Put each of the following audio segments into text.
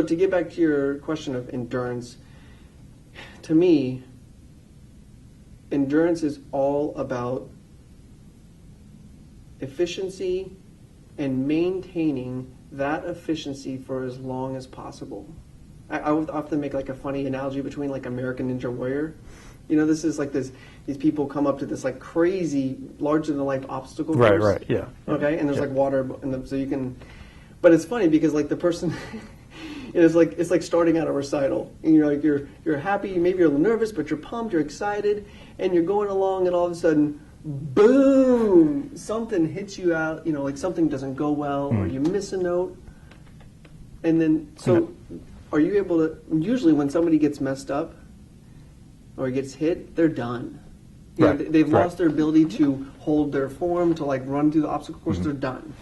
to get back to your question of endurance, to me, endurance is all about efficiency and maintaining that efficiency for as long as possible. I would often make like a funny analogy between like American Ninja Warrior. You know, this is like these people come up to this like crazy, larger than life obstacle course. Right, yeah. Okay, and there's like water, so you can. But it's funny because like the person, it's like starting out a recital. And you're like you're happy, maybe you're a little nervous, but you're pumped, you're excited, and you're going along, and all of a sudden, boom! Something hits you out. You know, like something doesn't go well, or you miss a note, and then so. Are you able to, usually when somebody gets messed up or gets hit, they're done. You know, they've lost their ability to hold their form, to like run through the obstacle course, they're done.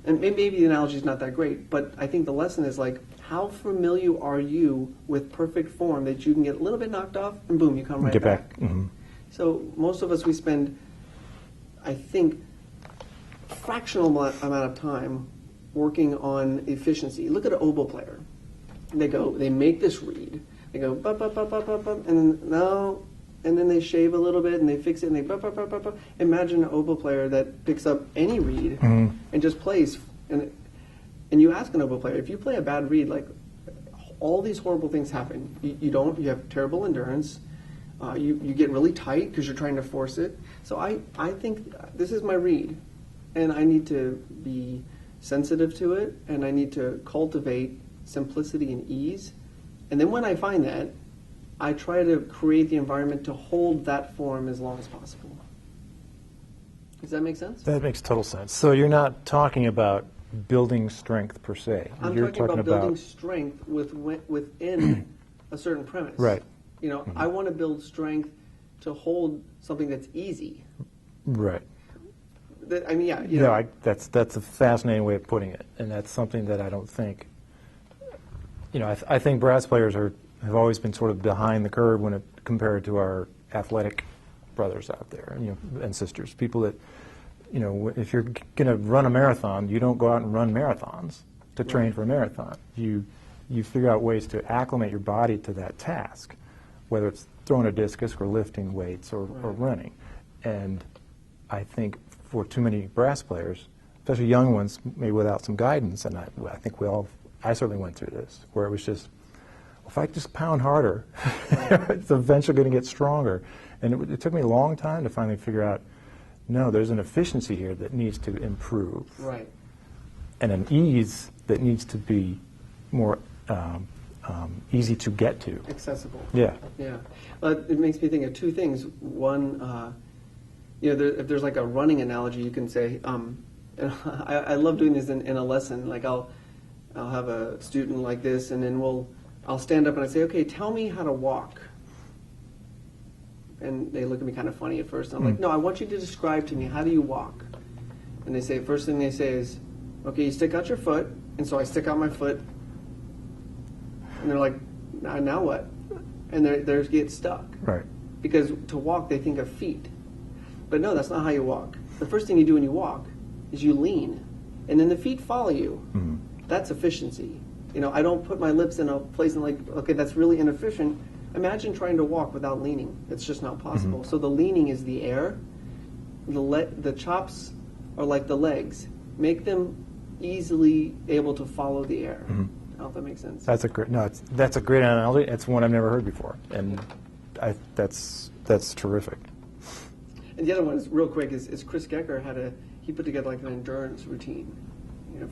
And maybe the analogy is not that great, but I think the lesson is like, how familiar are you with perfect form that you can get a little bit knocked off and boom, you come right back. So most of us, we spend, I think, a fractional amount of time working on efficiency. Look at an oboe player. They make this reed. They go, ba, ba, ba, ba, ba, ba, and then, no, and then they shave a little bit and they fix it and they, ba, ba, ba, ba, ba. Imagine an oboe player that picks up any reed and just plays. And you ask an oboe player, if you play a bad reed, like all these horrible things happen. You have terrible endurance. You get really tight because you're trying to force it. So I think this is my reed, and I need to be sensitive to it, and I need to cultivate simplicity and ease. And then when I find that, I try to create the environment to hold that form as long as possible. Does that make sense? That makes total sense. So you're not talking about building strength per se. You're talking about building strength within a certain premise. Right. You know, I want to build strength to hold something that's easy. Right. I mean, yeah. That's a fascinating way of putting it, and that's something that I don't think. You know, I think brass players have always been sort of behind the curve when compared to our athletic brothers out there, and sisters. People that, if you're going to run a marathon, you don't go out and run marathons to train for a marathon. You figure out ways to acclimate your body to that task, whether it's throwing a discus or lifting weights or running. And I think for too many brass players, especially young ones, maybe without some guidance, and I think I certainly went through this, where it was just, if I just pound harder, it's eventually going to get stronger. And it took me a long time to finally figure out, no, there's an efficiency here that needs to improve. Right. And an ease that needs to be more easy to get to. Accessible. Yeah. Yeah. It makes me think of two things. One, if there's like a running analogy, you can say, and I love doing this in a lesson. Like I'll have a student like this, and then I'll stand up and I say, okay, tell me how to walk. And they look at me kind of funny at first. I'm like, no, I want you to describe to me, how do you walk? And they say, first thing they say is, okay, you stick out your foot. And so I stick out my foot. And they're like, now what? And they get stuck. Right. Because to walk, they think of feet. But no, that's not how you walk. The first thing you do when you walk is you lean. And then the feet follow you. Mm-hmm. That's efficiency. I don't put my lips in a place and like, okay, that's really inefficient. Imagine trying to walk without leaning. It's just not possible. Mm-hmm. So the leaning is the air. The chops are like the legs. Make them easily able to follow the air. Mm-hmm. I don't know if that makes sense. That's a great analogy. It's one I've never heard before, and that's terrific. And the other one is real quick. Is Chris Gecker he put together like an endurance routine,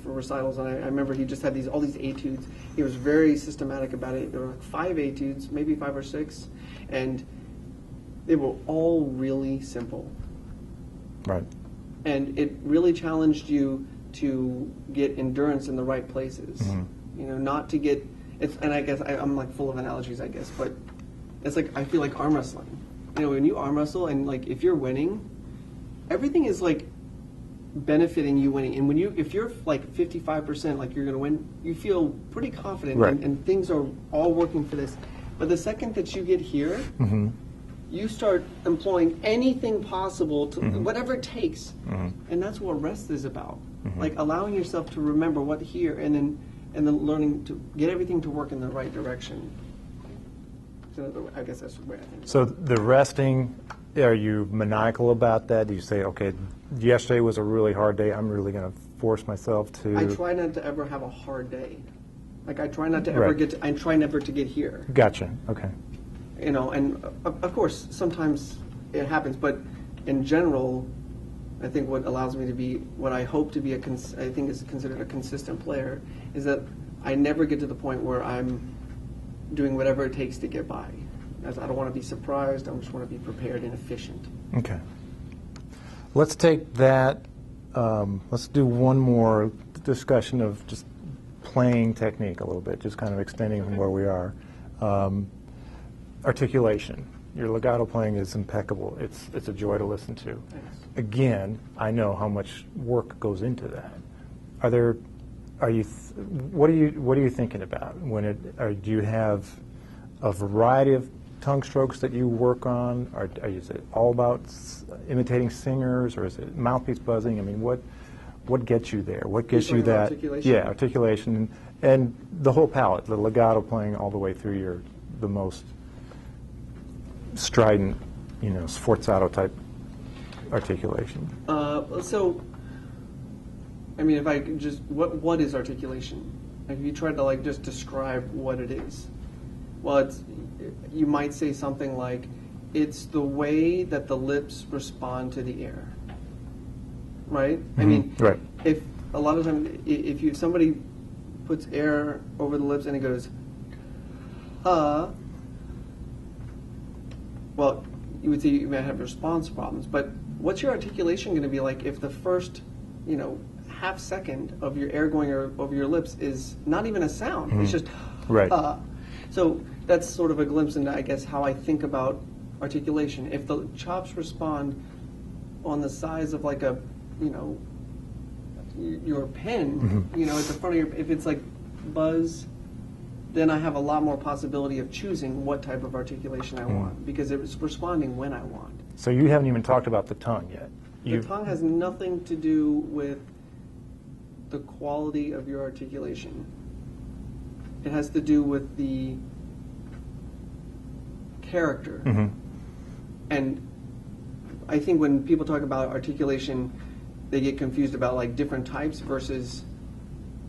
for recitals, and I remember he just had all these etudes. He was very systematic about it. There were like 5 etudes, maybe 5 or 6, and they were all really simple. Right. And it really challenged you to get endurance in the right places. Mm-hmm. Not to get. And I guess I'm like full of analogies, I guess, but it's like I feel like arm wrestling. When you arm wrestle and like if you're winning, everything is like benefiting you winning. And if you're like 55%, like you're going to win, you feel pretty confident, right. and things are all working for this. But the second that you get here, mm-hmm. you start employing anything possible to mm-hmm. whatever it takes, mm-hmm. and that's what rest is about. Mm-hmm. Like allowing yourself to remember what here, and and then learning to get everything to work in the right direction. So I guess that's the way I think. So the resting, are you maniacal about that? Do you say, okay, yesterday was a really hard day, I'm really going to force myself to... I try not to ever have a hard day. Like I try not to ever get to, I try never to get here. Gotcha, okay. You know, and of course, sometimes it happens, but in general, I think what allows me to be, what I hope to be I think is considered a consistent player, is that I never get to the point where I'm doing whatever it takes to get by. As I don't want to be surprised, I just want to be prepared and efficient. Okay. Let's take that, let's do one more discussion of just playing technique a little bit, just kind of extending from where we are. Articulation. Your legato playing is impeccable. It's a joy to listen to. Thanks. Again, I know how much work goes into that. What are you thinking about do you have a variety of tongue strokes that you work on? Is it all about imitating singers, or is it mouthpiece buzzing? I mean, what gets you there? What gets you that? Articulation? Yeah, articulation and the whole palette, the legato playing all the way through the most strident, sforzato type articulation. So, I mean, if I could just, what is articulation? If you tried to just describe what it is, well, you might say something like, it's the way that the lips respond to the air, right? Mm-hmm. I mean, right. If a lot of times, if somebody puts air over the lips and it goes, well, you would say you might have response problems, but what's your articulation going to be like if the first, half second of your air going over your lips is not even a sound? Mm-hmm. It's just, right. So that's sort of a glimpse into, I guess, how I think about articulation. If the chops respond on the size of like a, your pen, mm-hmm. At the front of if it's like buzz, then I have a lot more possibility of choosing what type of articulation I want, because it's responding when I want. So you haven't even talked about the tongue yet. The tongue has nothing to do with the quality of your articulation. It has to do with the character. Mm-hmm. And I think when people talk about articulation, they get confused about different types versus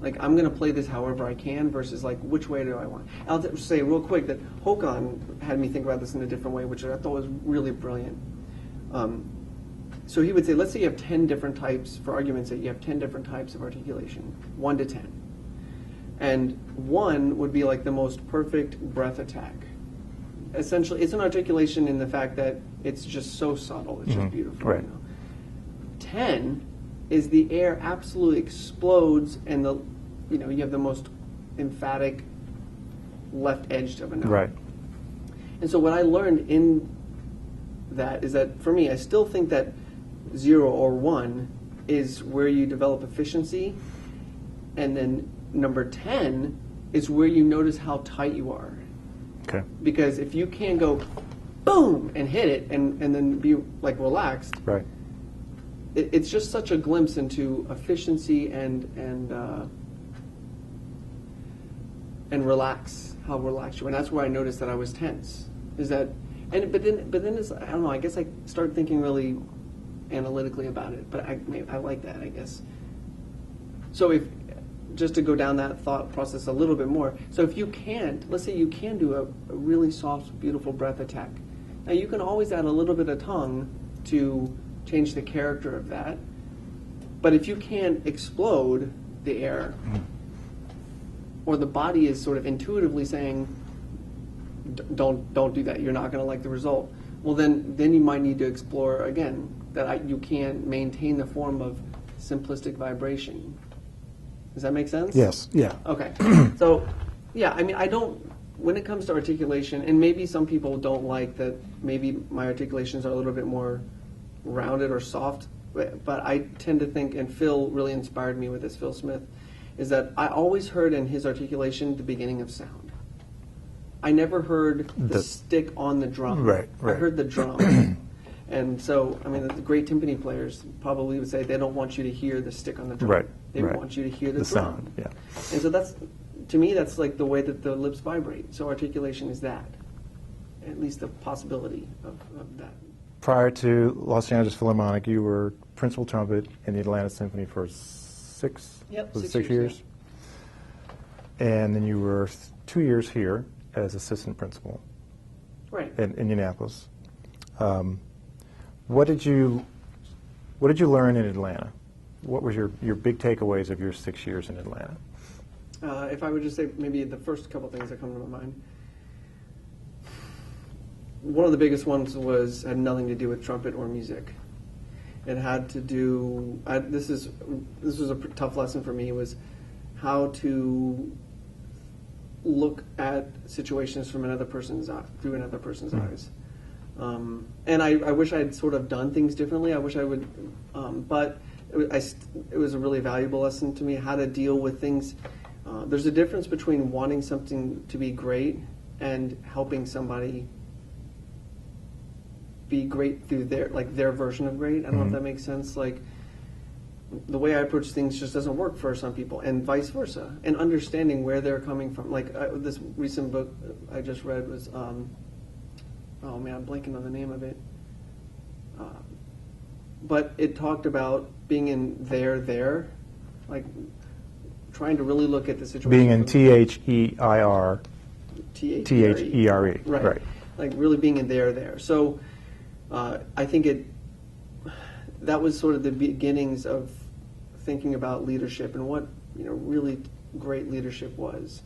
I'm going to play this however I can versus which way do I want. I'll say real quick that Hooten had me think about this in a different way, which I thought was really brilliant. So he would say, let's say you have 10 different types, for argument's sake, you have 10 different types of articulation, 1 to 10. And 1 would be the most perfect breath attack. Essentially, it's an articulation in the fact that it's just so subtle, it's just beautiful. Right. 10 is the air absolutely explodes, and you have the most emphatic left edge of a note. Right. And so what I learned in that is that for me, I still think that 0 or 1 is where you develop efficiency, and then number 10 is where you notice how tight you are. Okay. Because if you can go boom and hit it and then be relaxed, right. It's just such a glimpse into efficiency and how relaxed you are. And that's where I noticed that I was tense. But then it's, I don't know, I guess I started thinking really analytically about it. But I like that, I guess. So just to go down that thought process a little bit more. So if you can't, let's say you can do a really soft, beautiful breath attack. Now you can always add a little bit of tongue to change the character of that. But if you can't explode the air, or the body is sort of intuitively saying, don't do that, you're not going to like the result, well then you might need to explore again that you can maintain the form of simplistic vibration. Does that make sense? Yes. Yeah. Okay. So, yeah, I mean, when it comes to articulation, and maybe some people don't like that, maybe my articulations are a little bit more rounded or soft, but I tend to think, and Phil really inspired me with this, Phil Smith, is that I always heard in his articulation the beginning of sound. I never heard the stick on the drum. Right. I heard the drum. And so, I mean, the great timpani players probably would say they don't want you to hear the stick on the drum. Right. They Right. want you to hear the drum. sound. Yeah. And so that's, to me, that's like the way that the lips vibrate. So articulation is that, at least the possibility of that. Prior to Los Angeles Philharmonic, you were principal trumpet in the Atlanta Symphony for six years? And then you were 2 years here as assistant principal. Right. In Indianapolis. What did you learn in Atlanta? What was your big takeaways of your 6 years in Atlanta? If I would just say maybe the first couple things that come to my mind. One of the biggest ones had nothing to do with trumpet or music. It had to do. This was a tough lesson for me. Was how to look at situations from another person's eye, through another person's eyes. And I wish I had sort of done things differently. I wish I would, but it was a really valuable lesson to me, how to deal with things. There's a difference between wanting something to be great and helping somebody be great through their version of great. I don't know if that makes sense. Like, the way I approach things just doesn't work for some people, and vice versa. And understanding where they're coming from. Like, this recent book I just read was, oh man, I'm blanking on the name of it. But it talked about being in there, like trying to really look at the situation. Being in THEIR. THERE. Right. Like really being in there. So I think that was sort of the beginnings of thinking about leadership and what really great leadership was.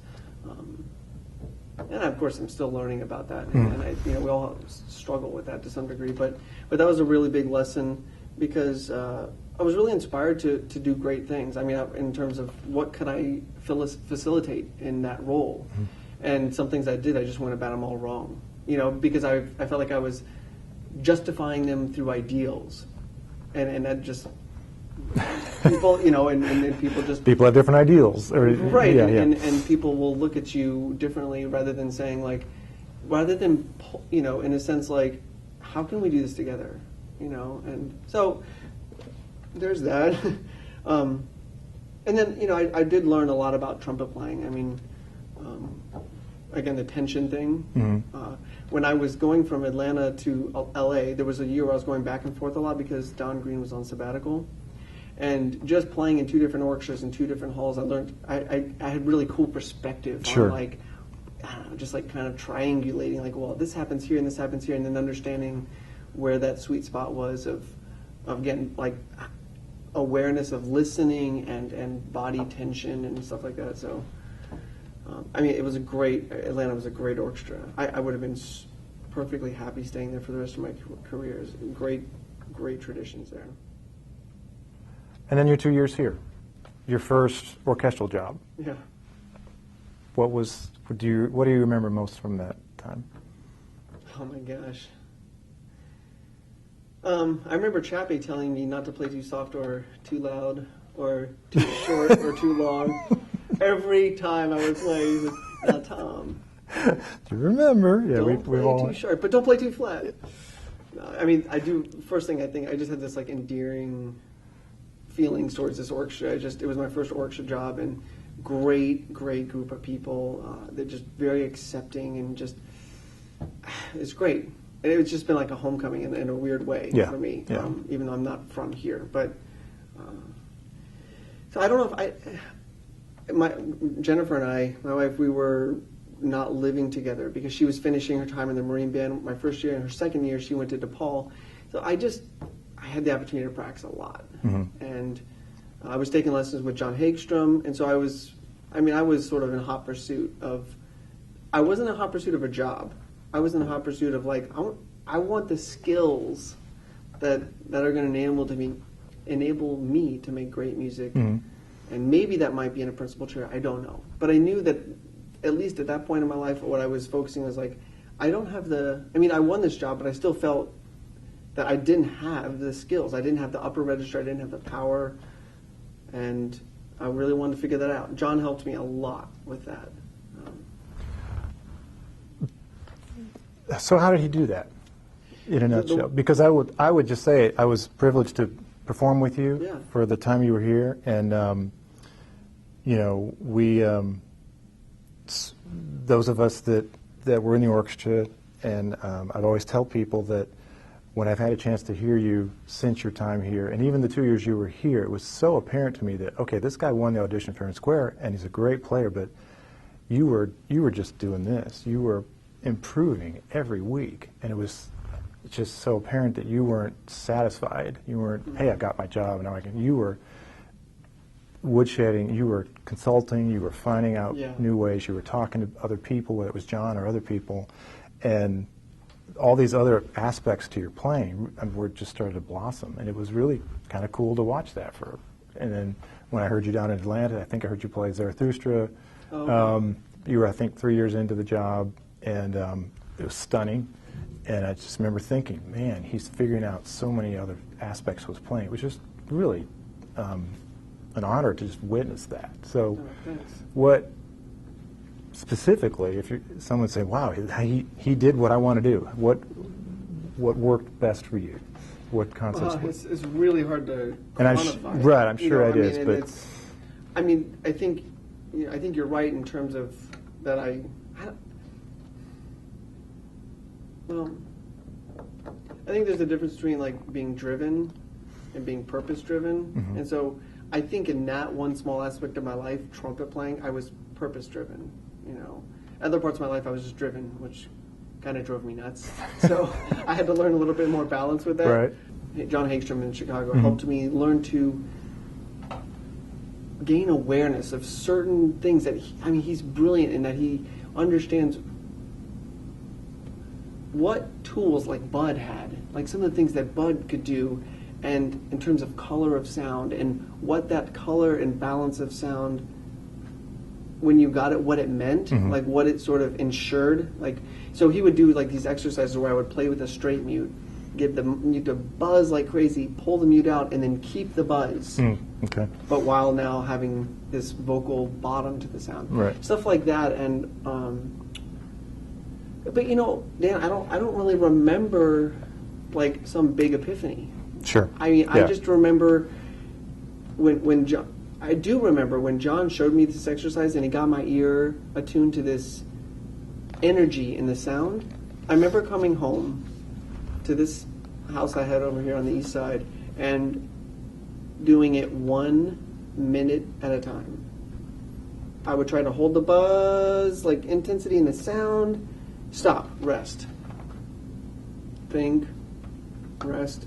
And of course, I'm still learning about that, and we all struggle with that to some degree. But that was a really big lesson because I was really inspired to do great things. I mean, in terms of what could I facilitate in that role, and some things I did, I just went about them all wrong. Because I felt like I was justifying them through ideals, and that just people, and people just people have different ideals, right? Yeah, and people will look at you differently rather than saying in a sense like, how can we do this together? And so there's that. And then I did learn a lot about trumpet playing. I mean, again, the tension thing. When I was going from Atlanta to LA, there was a year where I was going back and forth a lot because Don Green was on sabbatical. And just playing in two different orchestras in two different halls, I learned I had really cool perspective on I don't know, just like kind of triangulating, like, well, this happens here and this happens here, and then understanding where that sweet spot was of getting like awareness of listening and body tension and stuff like that. So, I mean, Atlanta was a great orchestra. I would have been perfectly happy staying there for the rest of my career. Great traditions there. And then your 2 years here, your first orchestral job. Yeah. What do you remember most from that time? Oh my gosh. I remember Chappie telling me not to play too soft or too loud or too short or too long. Every time I would play, he was, now Tom. Do you remember? Yeah, don't play too sharp, but don't play too flat. I mean, first thing I think, I just had this like endearing feelings towards this orchestra. It was my first orchestra job, and great group of people. They're just very accepting and just, it's great. And it's just been like a homecoming in a weird way for me, even though I'm not from here. But so I don't know if Jennifer and I, my wife, we were not living together because she was finishing her time in the Marine Band my first year, and her second year she went to DePaul. So I had the opportunity to practice a lot, and I was taking lessons with John Hagstrom, and so I was sort of in hot pursuit of. I wasn't in hot pursuit of a job. I was in a hot pursuit of like I want the skills that are going to enable me to make great music, and maybe that might be in a principal chair. I don't know, but I knew that at least at that point in my life, what I was focusing was like I don't have I won this job, but I still felt that I didn't have the skills. I didn't have the upper register. I didn't have the power, and I really wanted to figure that out. John helped me a lot with that. So how did he do that, in a nutshell? Because I would just say I was privileged to perform with you Yeah. for the time you were here, and you know, we those of us that were in the orchestra, and I've always tell people that when I've had a chance to hear you since your time here, and even the 2 years you were here, it was so apparent to me that, okay, this guy won the audition fair and square, and he's a great player, but you were just doing this. You were improving every week, and it was just so apparent that you weren't satisfied. You weren't, hey, I got my job, and now I can. You were woodshedding, you were consulting, you were finding out new ways, you were talking to other people, whether it was John or other people, and all these other aspects to your playing were just started to blossom, and it was really kind of cool to watch that for. And then when I heard you down in Atlanta, I think I heard you play Zarathustra. You were, I think, 3 years into the job, and it was stunning. And I just remember thinking, man, he's figuring out so many other aspects of his playing. It was just really an honor to just witness that. So, what specifically, if someone would say, "Wow, he did what I want to do," what worked best for you? What concepts? It's really hard to quantify. And I'm sure it is, but I mean, I think you're right in terms of that. Well, I think there's a difference between like being driven and being purpose-driven, and so I think in that one small aspect of my life, trumpet playing, I was purpose-driven. You know, other parts of my life I was just driven, which kind of drove me nuts. So I had to learn a little bit more balance with that. Right. John Hagstrom in Chicago helped me learn to gain awareness of certain things that he's brilliant in that he understands what tools like Bud had, like some of the things that Bud could do, and in terms of color of sound and what that color and balance of sound, when you got it, what it meant, like what it sort of ensured. Like, so he would do like these exercises where I would play with a straight mute, get the mute to buzz like crazy, pull the mute out, and then keep the buzz. Okay. But while now having this vocal bottom to the sound, right? Stuff like that, and but you know, Dan, I don't really remember like some big epiphany. Sure. I mean, I just remember when John. I do remember when John showed me this exercise and he got my ear attuned to this energy in the sound. I remember coming home to this house I had over here on the east side and doing it 1 minute at a time. I would try to hold the buzz, like intensity in the sound, stop, rest, think, rest,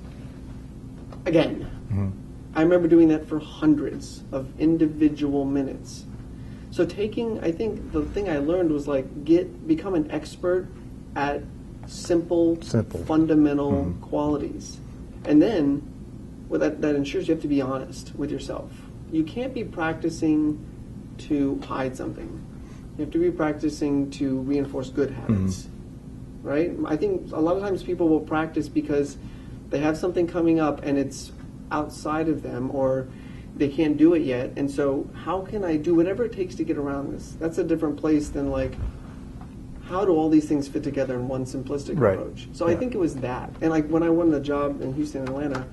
again. I remember doing that for hundreds of individual minutes. So I think the thing I learned was like become an expert at simple. Fundamental qualities. And then that ensures you have to be honest with yourself. You can't be practicing to hide something. You have to be practicing to reinforce good habits. Right? I think a lot of times people will practice because they have something coming up and it's outside of them, or they can't do it yet, and so how can I do whatever it takes to get around this? That's a different place than like, how do all these things fit together in one simplistic approach? So I think it was that. And like when I won the job in Houston and Atlanta,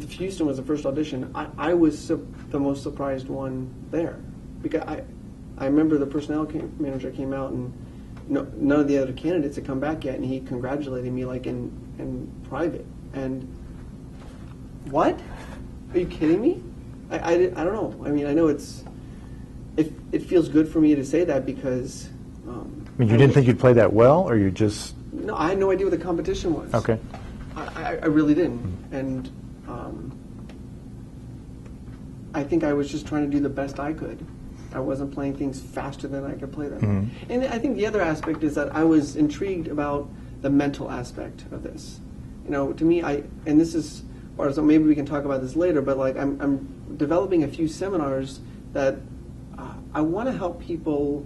Houston was the first audition, I was the most surprised one there, because I remember the personnel manager came out and none of the other candidates had come back yet, and he congratulated me like in private. And what? Are you kidding me? I don't know. I mean, I know it feels good for me to say that because. I mean, you didn't think you'd play that well, or you just? No, I had no idea what the competition was. Okay. I really didn't, and I think I was just trying to do the best I could. I wasn't playing things faster than I could play them. And I think the other aspect is that I was intrigued about the mental aspect of this. You know, to me, and this is. Or so maybe we can talk about this later, but like I'm developing a few seminars that I want to help people.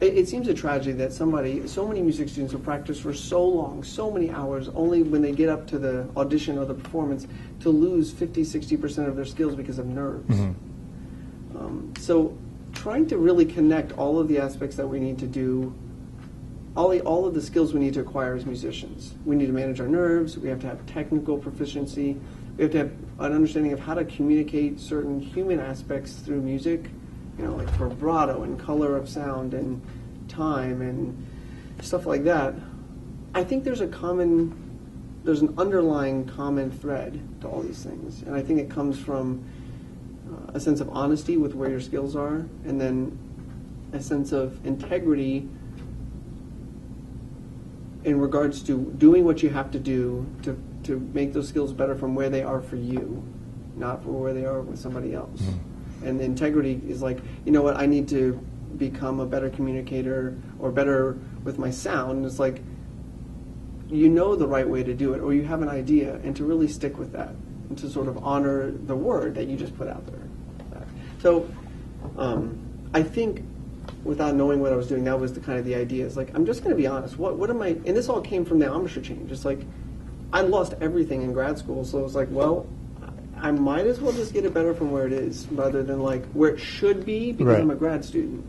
It seems a tragedy that so many music students will practice for so long, so many hours, only when they get up to the audition or the performance to lose 50-60% of their skills because of nerves. So trying to really connect all of the aspects that we need to do all of the skills we need to acquire as musicians. We need to manage our nerves. We have to have technical proficiency. We have to have an understanding of how to communicate certain human aspects through music, like vibrato and color of sound and time and stuff like that. I think there's an underlying common thread to all these things, and I think it comes from a sense of honesty with where your skills are, and then a sense of integrity in regards to doing what you have to do to make those skills better from where they are for you, not for where they are with somebody else. Mm-hmm. And integrity is like, you know what, I need to become a better communicator or better with my sound. And it's like, you know the right way to do it, or you have an idea, and to really stick with that, and to sort of honor the word that you just put out there. So I think, without knowing what I was doing, that was the idea. It's like, I'm just going to be honest. What am I? And this all came from the embouchure change. It's like, I lost everything in grad school, so it's like, well, I might as well just get it better from where it is, rather than like where it should be because right. I'm a grad student.